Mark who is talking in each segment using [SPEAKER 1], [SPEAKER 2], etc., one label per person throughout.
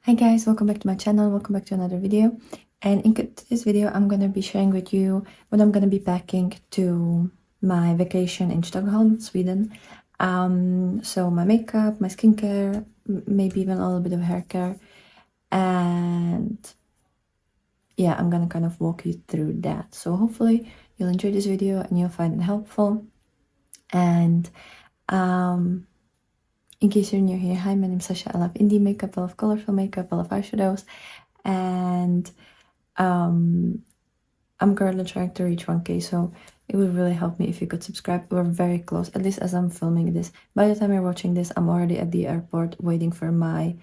[SPEAKER 1] Hi guys, welcome back to my channel, welcome back to another video. And in today's video I'm gonna be sharing with you what I'm gonna be packing to my vacation in Stockholm, Sweden. So my makeup, my skincare, maybe even a little bit of hair care, and yeah, I'm gonna kind of walk you through that. So hopefully you'll enjoy this video and you'll find it helpful. And in case you're new here, hi, my name's Sasha. I love indie makeup, I love colorful makeup, I love eyeshadows, and I'm currently trying to reach 1K, so it would really help me if you could subscribe. We're very close, at least as I'm filming this. By the time you're watching this, I'm already at the airport waiting for my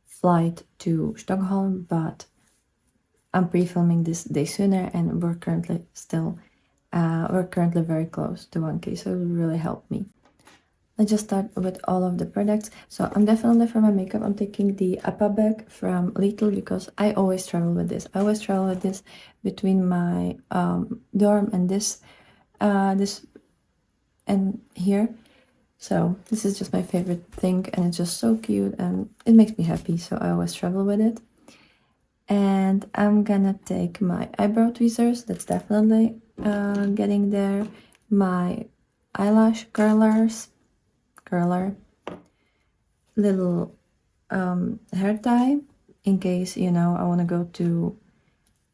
[SPEAKER 1] flight to Stockholm, but I'm pre-filming this day sooner, and we're currently very close to 1K, so it would really help me. Let's just start with all of the products. So I'm definitely, for my makeup, I'm taking the Appa bag from Little because I always travel with this. I always travel with this between my dorm and this and here. So this is just my favorite thing, and it's just so cute and it makes me happy, so I always travel with it. And I'm gonna take my eyebrow tweezers, that's definitely getting there, my eyelash curler, little hair tie in case, you know, I want to go to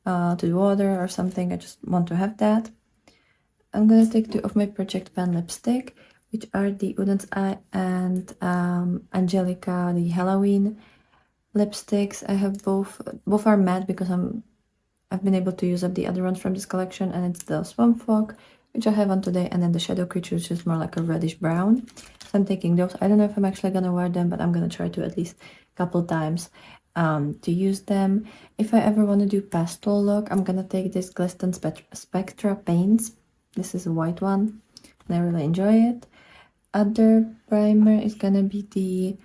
[SPEAKER 1] the water or something. I just want to have that. I'm gonna take two of my Project Pan lipstick, which are the Uden's Eye and Angelica, the Halloween lipsticks. I have both are matte because I've been able to use up the other ones from this collection, and it's the Swamp Fog, which I have on today, and then the Shadow Creature, which is more like a reddish brown. So I'm taking those. I don't know if I'm actually gonna wear them, but I'm gonna try to at least a couple times to use them. If I ever want to do pastel look, I'm gonna take this Glisten Spectra paints. This is a white one, and I really enjoy it. Other primer is gonna be the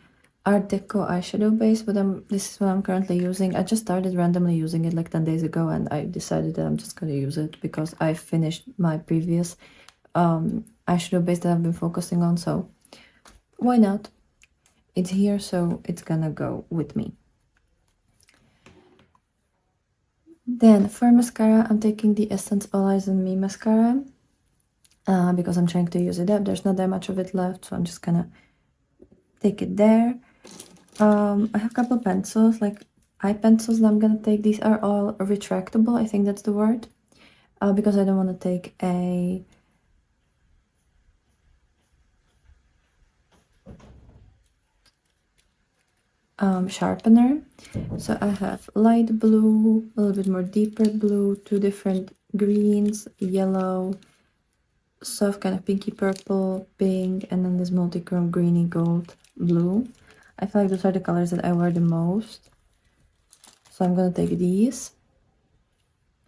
[SPEAKER 1] Art Deco eyeshadow base, but this is what I'm currently using. I just started randomly using it like 10 days ago, and I decided that I'm just gonna use it because I finished my previous eyeshadow base that I've been focusing on, so why not? It's here, so it's gonna go with me. Then for mascara, I'm taking the Essence All Eyes on Me mascara because I'm trying to use it up. There's not that much of it left, so I'm just gonna take it there. I have a couple pencils, like eye pencils that I'm gonna take. These are all retractable, I think that's the word, because I don't want to take a sharpener. So I have light blue, a little bit more deeper blue, two different greens, yellow, soft kind of pinky purple, pink, and then this multichrome greeny gold blue. I feel like those are the colors that I wear the most, so I'm gonna take these.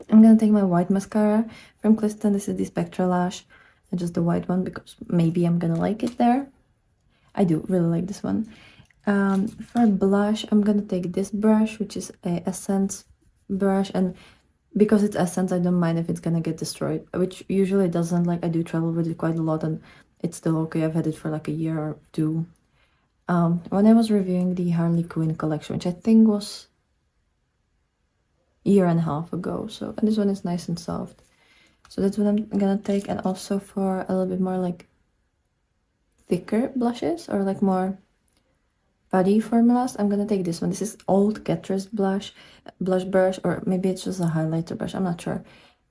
[SPEAKER 1] I'm gonna take my white mascara from Clifton. This is the Spectra Lash, and just the white one because maybe I'm gonna like it there. I do really like this one. For blush, I'm gonna take this brush, which is a Essence brush, and because it's Essence, I don't mind if it's gonna get destroyed, which usually it doesn't. Like, I do travel with it quite a lot, and it's still okay. I've had it for like a year or two. When I was reviewing the Harley Quinn collection, which I think was a year and a half ago, so, and this one is nice and soft, so that's what I'm gonna take. And also for a little bit more like thicker blushes or like more body formulas, I'm gonna take this one. This is Old Catrice blush brush, or maybe it's just a highlighter brush, I'm not sure,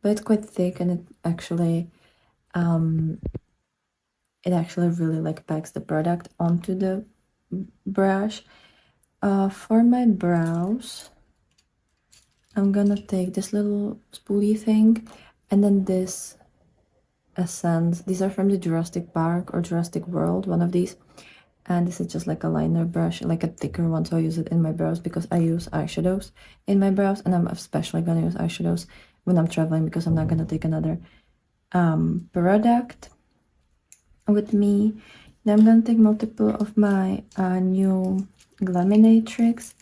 [SPEAKER 1] but it's quite thick, and it actually really like packs the product onto the brush. For my brows, I'm gonna take this little spoolie thing, and then this Essence. These are from the Jurassic Park or Jurassic World, one of these. And this is just like a liner brush, like a thicker one, so I use it in my brows because I use eyeshadows in my brows, and I'm especially gonna use eyeshadows when I'm traveling because I'm not gonna take another product with me. Then I'm gonna take multiple of my new Glaminatrix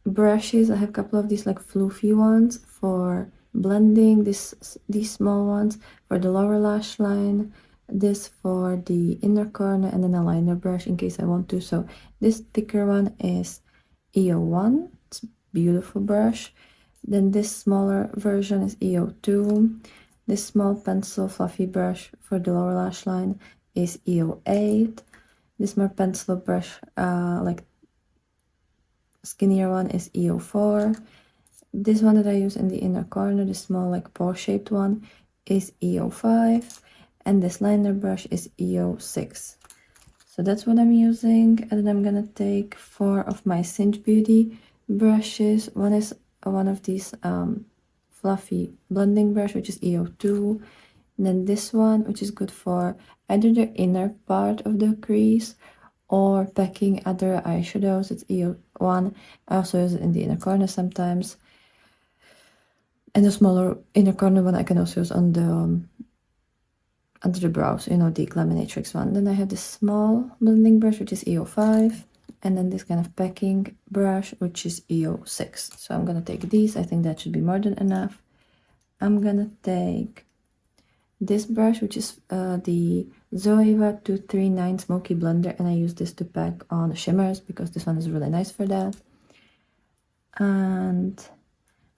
[SPEAKER 1] brushes. I have a couple of these like floofy ones for blending, these small ones for the lower lash line, this for the inner corner, and then a liner brush in case I want to. So this thicker one is EO1. It's a beautiful brush. Then this smaller version is EO2. This small pencil fluffy brush for the lower lash line is EO8. This more pencil brush, like skinnier one, is EO4. This one that I use in the inner corner, the small like paw-shaped one, is EO5. And this liner brush is EO6. So that's what I'm using. And then I'm gonna take 4 of my Cinch Beauty brushes. One is one of these fluffy blending brush, which is EO2. And then this one, which is good for either the inner part of the crease or packing other eyeshadows. It's EO1. I also use it in the inner corner sometimes. And the smaller inner corner one I can also use on the under the brows, you know, the Laminatrix one. Then I have this small blending brush, which is EO5, and then this kind of packing brush, which is EO6. So I'm gonna take these. I think that should be more than enough. I'm gonna take this brush, which is the Zoeva 239 Smoky Blender, and I use this to pack on shimmers because this one is really nice for that. And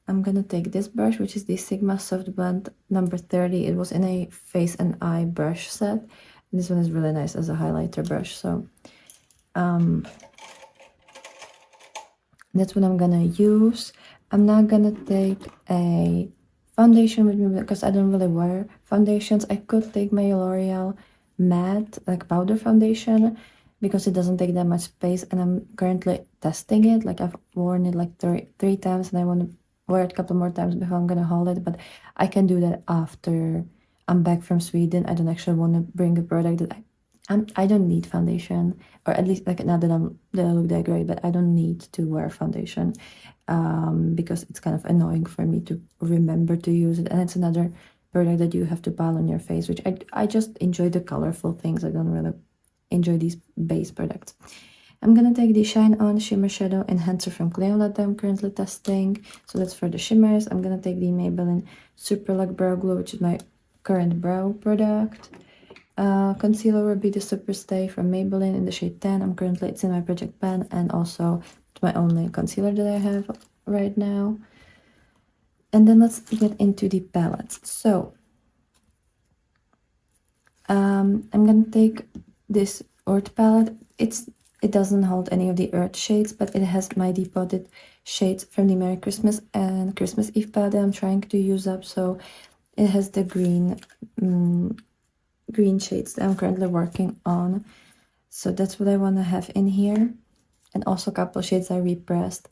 [SPEAKER 1] I'm gonna take this brush, which is the Sigma Soft Blend number 30. It was in a face and eye brush set. And this one is really nice as a highlighter brush. So that's what I'm gonna use. I'm not gonna take a foundation with me because I don't really wear foundations. I could take my L'Oreal matte, like powder foundation, because it doesn't take that much space, and I'm currently testing it. Like I've worn it like three times, and I want to wear it a couple more times before I'm gonna haul it, but I can do that after I'm back from Sweden. I don't actually want to bring a product that I don't need foundation, or at least like not that I look that great, but I don't need to wear foundation because it's kind of annoying for me to remember to use it, and it's another product that you have to pile on your face, which I just enjoy the colorful things. I don't really enjoy these base products. I'm gonna take the Shine On Shimmer Shadow Enhancer from Crayola that I'm currently testing. So that's for the shimmers. I'm gonna take the Maybelline Superlock Brow Glue, which is my current brow product. Concealer will be the Superstay from Maybelline in the shade 10. It's in my project pan, and also it's my only concealer that I have right now. And then let's get into the palettes. So I'm gonna take this Earth palette. It doesn't hold any of the Earth shades, but it has my depotted shades from the Merry Christmas and Christmas Eve palette that I'm trying to use up. So it has the green shades that I'm currently working on. So that's what I want to have in here. And also a couple of shades I repressed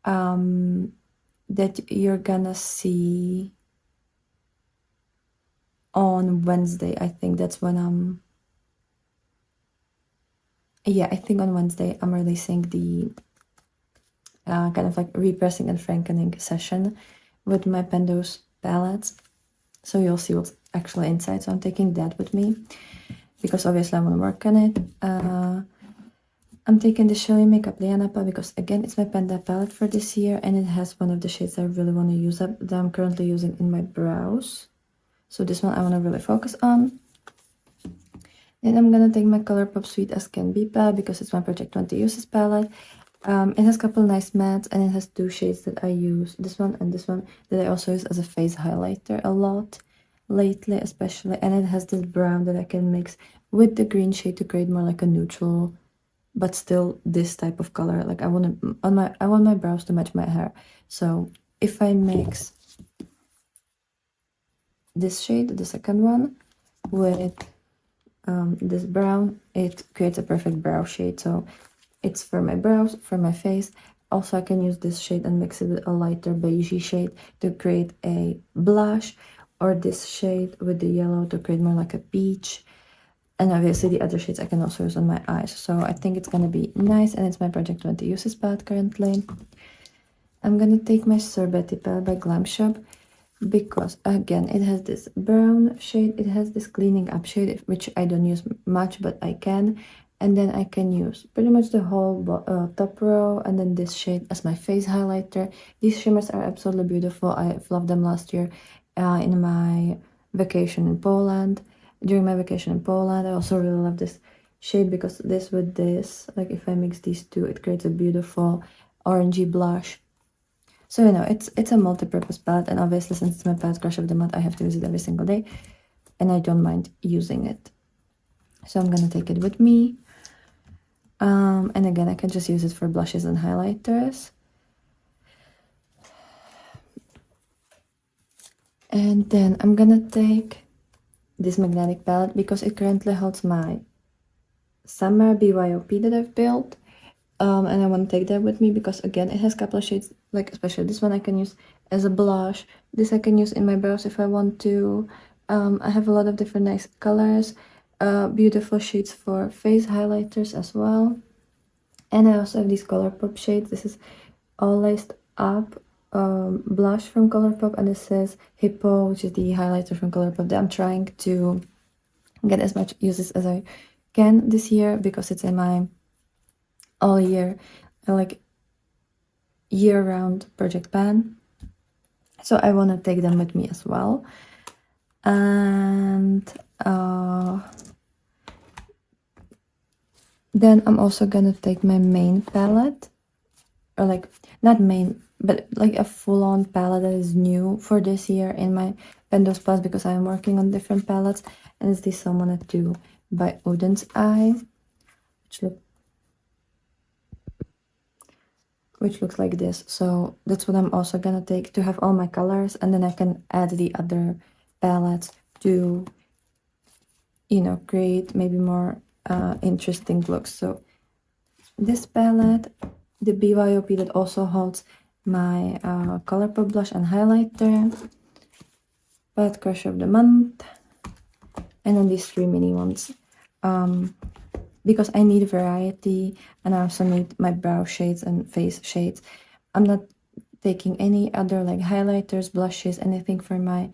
[SPEAKER 1] that you're gonna see on Wednesday. I think that's when I think on Wednesday I'm releasing the kind of like repressing and frankening session with my Pendos palettes. So you'll see what's actually inside. So I'm taking that with me because obviously I want to work on it. I'm taking the Showy Makeup Lianapa because again, it's my Panda palette for this year, and it has one of the shades I really want to use up that I'm currently using in my brows. So this one I want to really focus on. Then I'm gonna take my ColourPop Sweet as Can Be palette because it's my Project 20 Uses palette. It has a couple nice mattes, and it has 2 shades that I use, this one and this one, that I also use as a face highlighter a lot lately, especially. And it has this brown that I can mix with the green shade to create more like a neutral, but still this type of color. Like I want my brows to match my hair. So if I mix this shade, the second one, with this brown, it creates a perfect brow shade. So it's for my brows, for my face. Also, I can use this shade and mix it with a lighter beigey shade to create a blush, or this shade with the yellow to create more like a peach. And obviously the other shades I can also use on my eyes. So I think it's gonna be nice, and it's my Project 20 Uses palette currently. I'm gonna take my Sorbet palette by Glam Shop because again, it has this brown shade, it has this cleaning up shade, which I don't use much, but I can. And then I can use pretty much the whole top row, and then this shade as my face highlighter. These shimmers are absolutely beautiful. I loved them last year in my vacation in Poland. During my vacation in Poland, I also really love this shade because this with this, like if I mix these two, it creates a beautiful orangey blush. So you know, it's a multi-purpose palette, and obviously since it's my palette crush of the month, I have to use it every single day, and I don't mind using it. So I'm gonna take it with me. And again, I can just use it for blushes and highlighters. And then I'm gonna take this magnetic palette because it currently holds my summer BYOP that I've built. And I want to take that with me because again, it has a couple of shades, like especially this one I can use as a blush. This I can use in my brows if I want to. I have a lot of different nice colors, beautiful shades for face highlighters as well. And I also have these ColourPop shades. This is All Laced Up blush from ColourPop, and this says Hippo, which is the highlighter from ColourPop that I'm trying to get as much uses as I can this year because it's in my all year, like year-round project pan. So I want to take them with me as well. And then I'm also gonna take my main palette, or like not main, but like a full-on palette that is new for this year in my Pendos Plus because I'm working on different palettes, and it's the Salmona 2 by Odin's Eye, which looks like this. So that's what I'm also gonna take to have all my colors, and then I can add the other palettes to, you know, create maybe more interesting looks. So this palette, the BYOP that also holds my ColourPop blush and highlighter, palette crush of the month, and then these 3 mini ones. Because I need variety, and I also need my brow shades and face shades. I'm not taking any other like highlighters, blushes, anything for my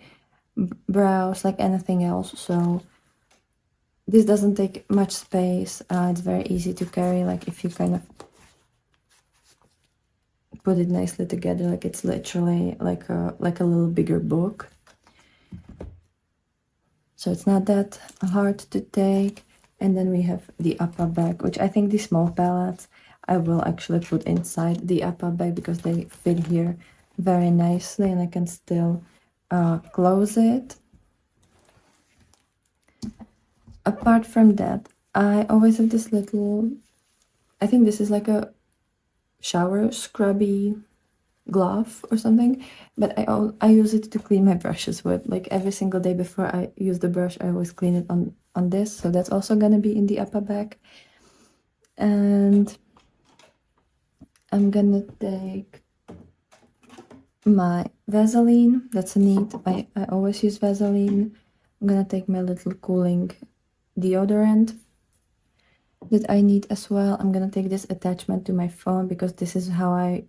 [SPEAKER 1] brows, like anything else. So this doesn't take much space. It's very easy to carry, like if you kind of put it nicely together, like it's literally like a little bigger book. So it's not that hard to take. And then we have the upper bag, which I think the small palettes I will actually put inside the upper bag because they fit here very nicely, and I can still close it. Apart from that, I always have this little, I think this is like a shower scrubby glove or something, but I use it to clean my brushes with. Like every single day before I use the brush, I always clean it on this, so that's also gonna be in the upper bag. And I'm gonna take my Vaseline. That's neat. I always use Vaseline. I'm gonna take my little cooling deodorant that I need as well. I'm gonna take this attachment to my phone because this is how I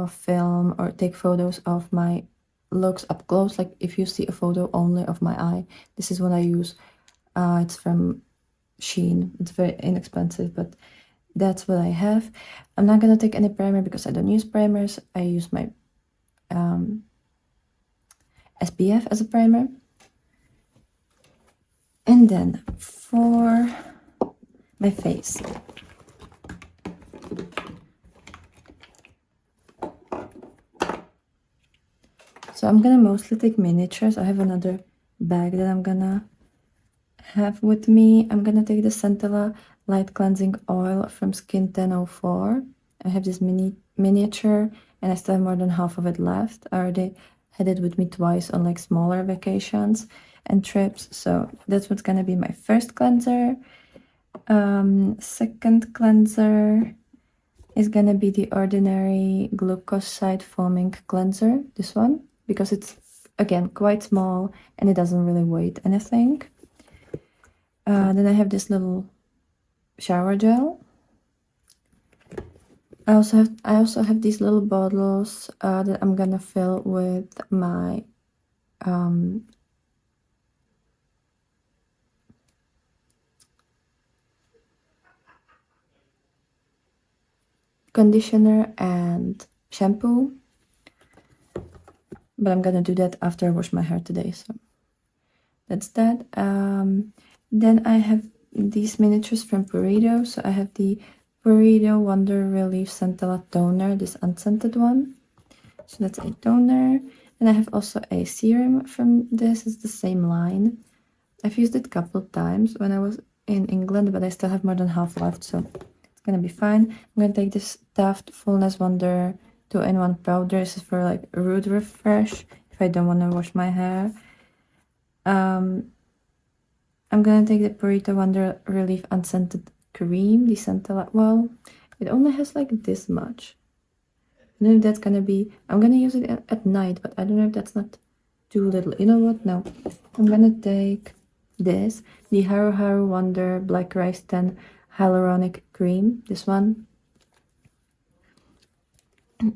[SPEAKER 1] film or take photos of my looks up close. Like if you see a photo only of my eye, this is what I use. It's from Shein. It's very inexpensive, but that's what I have. I'm not gonna take any primer because I don't use primers. I use my SPF as a primer. And then for my face, so I'm gonna mostly take miniatures. I have another bag that I'm gonna have with me. I'm gonna take the Centella Light Cleansing Oil from Skin 1004. I have this miniature, and I still have more than half of it left. I already had it with me twice on like smaller vacations and trips, so that's what's gonna be my first cleanser. Second cleanser is gonna be the Ordinary Glucoside Foaming Cleanser, this one, because it's again quite small and it doesn't really weigh anything. Then I have this little shower gel. I also have these little bottles that I'm gonna fill with my conditioner and shampoo, but I'm gonna do that after I wash my hair today, so that's that. Then I have these miniatures from Burrito. So I have the Burrito Wonder Relief Centella Toner, this unscented one. So that's a toner. And I have also a serum from this. It's the same line. I've used it a couple times when I was in England, but I still have more than half left, so it's gonna be fine. I'm gonna take this Taft Fullness Wonder 2-in-1 powder. This is for like root refresh if I don't want to wash my hair. I'm gonna take the Burrito Wonder Relief Unscented Cream, the Centella. Well, it only has like this much. I don't know if that's gonna be. I'm gonna use it at night, but I don't know if that's not too little. You know what? No, I'm gonna take this, the Haru Haru Wonder Black Rice 10 Hyaluronic Cream. This one,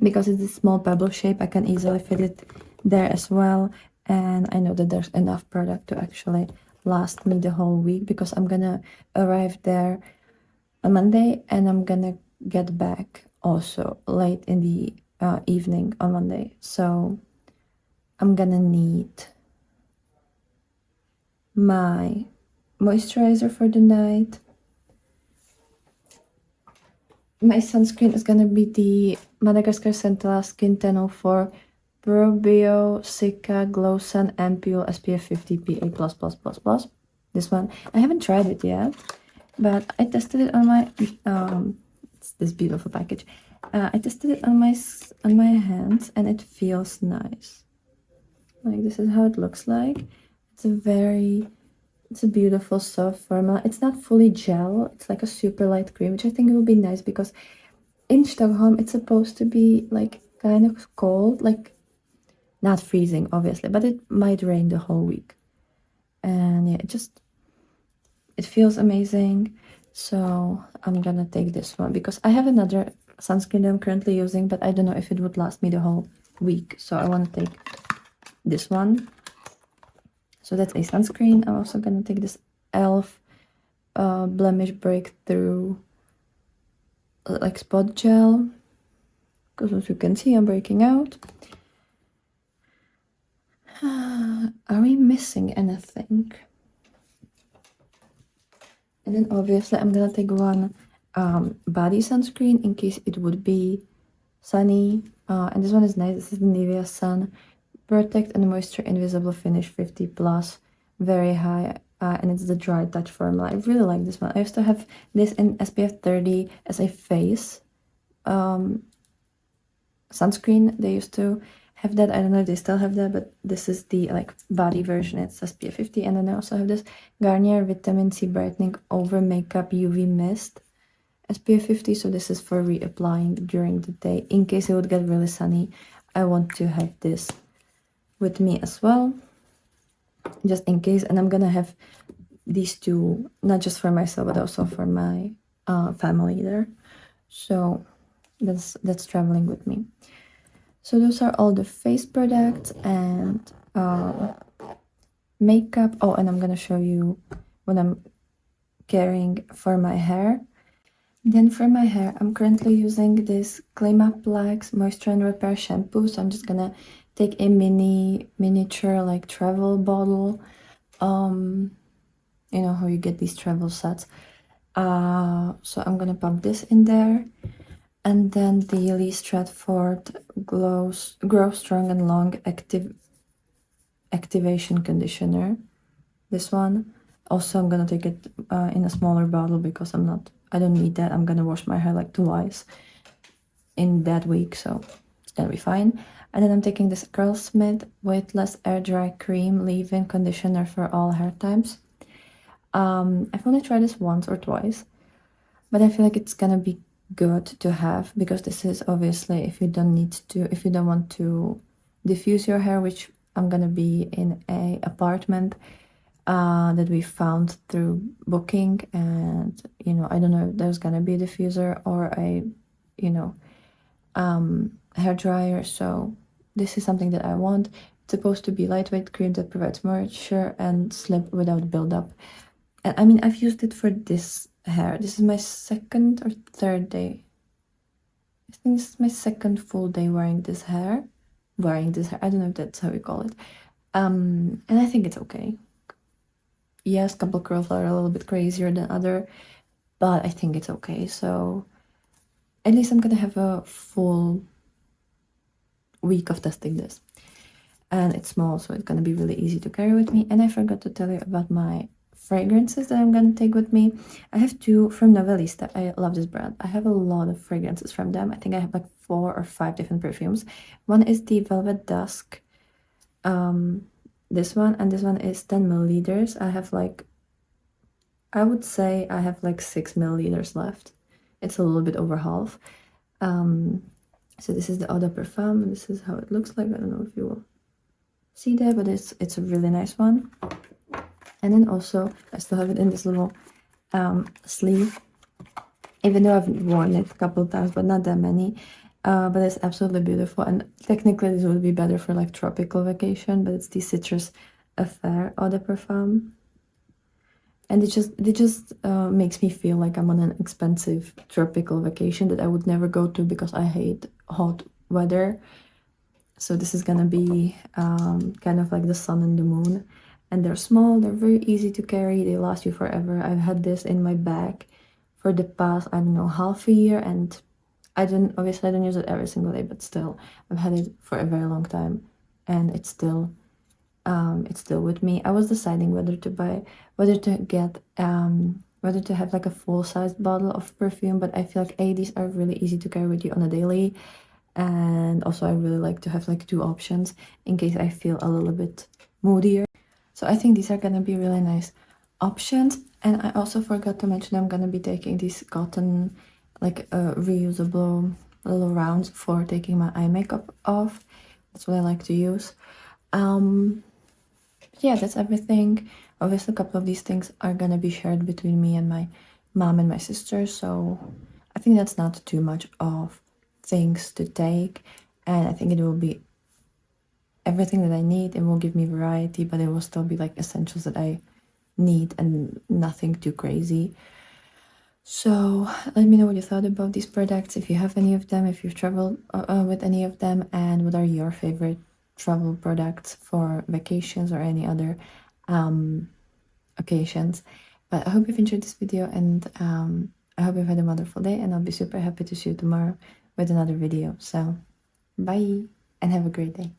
[SPEAKER 1] because it's a small pebble shape, I can easily fit it there as well. And I know that there's enough product to actually last me the whole week, because I'm gonna arrive there on Monday and I'm gonna get back also late in the evening on Monday. So I'm gonna need my moisturizer for the night. My sunscreen is gonna be the Madagascar Centella Skin 1004 Probio Sika Glow Sun Ampule SPF 50 PA++++. This one. I haven't tried it yet, but I tested it on my it's this beautiful package. I tested it on my hands and it feels nice. Like, this is how it looks like. It's a beautiful soft formula. It's not fully gel. It's like a super light cream, which I think will be nice because in Stockholm it's supposed to be like kind of cold, like not freezing obviously, but it might rain the whole week. And yeah, it feels amazing. So I'm gonna take this one because I have another sunscreen that I'm currently using, but I don't know if it would last me the whole week. So I want to take this one. So that's a sunscreen. I'm also gonna take this e.l.f. Blemish Breakthrough like spot gel, because as you can see I'm breaking out. Are we missing anything? And then obviously I'm gonna take one body sunscreen in case it would be sunny. And this one is nice. This is the Nivea Sun Protect and Moisture Invisible Finish 50+, very high, and it's the Dry Touch formula. I really like this one. I used to have this in SPF 30 as a face sunscreen. They used to have that. I don't know if they still have that, but this is the like body version. It's SPF 50. And then I also have this Garnier Vitamin C Brightening Over Makeup UV Mist SPF 50. So this is for reapplying during the day in case it would get really sunny. I want to have this with me as well, just in case. And I'm gonna have these two, not just for myself but also for my family there. So that's traveling with me. So those are all the face products and makeup. Oh, and I'm gonna show you what I'm carrying for my hair. Then for my hair, I'm currently using this Climaplax Moisture and Repair shampoo. So I'm just gonna take a miniature like travel bottle. You know how you get these travel sets. So I'm gonna pump this in there. And then the Lee Stratford Grow Strong and Long Activation Conditioner. This one. Also, I'm gonna take it in a smaller bottle because I don't need that. I'm gonna wash my hair like twice in that week, so it's gonna be fine. And then I'm taking this Curlsmith Weightless Air Dry Cream Leave-In Conditioner for all hair types. I've only tried this once or twice, but I feel like it's gonna be good to have because this is obviously if you don't want to diffuse your hair, which I'm gonna be in a apartment that we found through booking, and you know, I don't know if there's gonna be a diffuser or a hair dryer. So this is something that I want. It's supposed to be lightweight cream that provides moisture and slip without buildup. And I mean, I've used it for this hair. This is my second or third day. I think this is my second full day wearing this hair. I don't know if that's how we call it. And I think it's okay. Yes, couple curls are a little bit crazier than other, but I think it's okay. So at least I'm gonna have a full week of testing this. And it's small, so it's gonna be really easy to carry with me. And I forgot to tell you about my fragrances that I'm gonna take with me. I have two from Novelista. I love this brand. I have a lot of fragrances from them. I think I have like 4 or 5 different perfumes. One is the Velvet Dusk, this one, and this one is 10 milliliters. I have like, I would say I have like 6 milliliters left. It's a little bit over half. So this is the Eau de Parfum, and this is how it looks like. I don't know if you will see that, but it's a really nice one. And then also I still have it in this little sleeve, even though I've worn it a couple of times, but not that many. But it's absolutely beautiful, and technically this would be better for like tropical vacation, but it's the Citrus Affair Eau de Parfum. And it just makes me feel like I'm on an expensive tropical vacation that I would never go to because I hate hot weather. So this is gonna be kind of like the sun and the moon. And they're small, they're very easy to carry, they last you forever. I've had this in my bag for the past, I don't know, half a year, and obviously I don't use it every single day, but still, I've had it for a very long time, and it's still with me. I was deciding whether to have like a full-sized bottle of perfume, but I feel like these are really easy to carry with you on a daily, and also I really like to have like 2 options in case I feel a little bit moodier. So I think these are gonna be really nice options. And I also forgot to mention I'm gonna be taking these cotton, like reusable little rounds for taking my eye makeup off. That's what I like to use. Yeah, that's everything. Obviously, a couple of these things are gonna be shared between me and my mom and my sister, so I think that's not too much of things to take, and I think it will be everything that I need. It will give me variety, but it will still be like essentials that I need and nothing too crazy. So let me know what you thought about these products, if you have any of them, if you've traveled with any of them, and what are your favorite travel products for vacations or any other occasions. But I hope you've enjoyed this video, and I hope you've had a wonderful day, and I'll be super happy to see you tomorrow with another video. So bye and have a great day.